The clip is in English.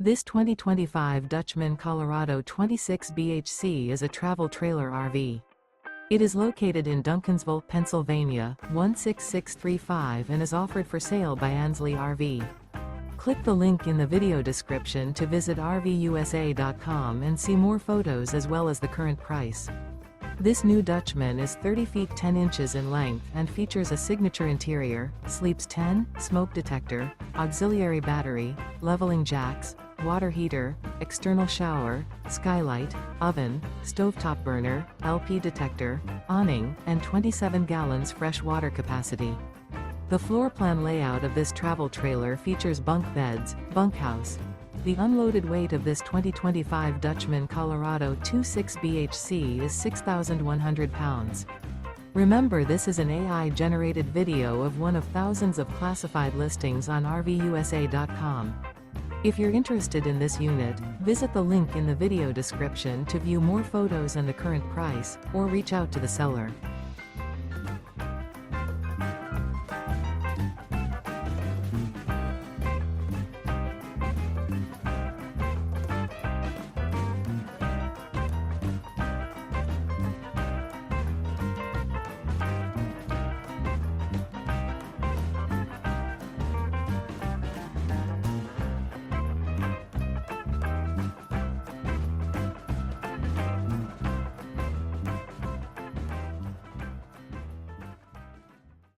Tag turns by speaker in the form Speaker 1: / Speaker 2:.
Speaker 1: This 2025 Dutchmen Colorado 26 BHC is a travel trailer RV. It is located in Duncansville, Pennsylvania, 16635 and is offered for sale by Ansley RV. Click the link in the video description to visit RVUSA.com and see more photos as well as the current price. This new Dutchman is 30 feet 10 inches in length and features a signature interior, sleeps 10, smoke detector, auxiliary battery, leveling jacks, water heater, external shower, skylight, oven, stovetop burner, LP detector, awning, and 27 gallons fresh water capacity. The floor plan layout of this travel trailer features bunk beds, bunkhouse. The unloaded weight of this 2025 Dutchmen Colorado 26 BHC is 6,100 pounds. Remember, this is an AI-generated video of one of thousands of classified listings on RVUSA.com. If you're interested in this unit, visit the link in the video description to view more photos and the current price, or reach out to the seller.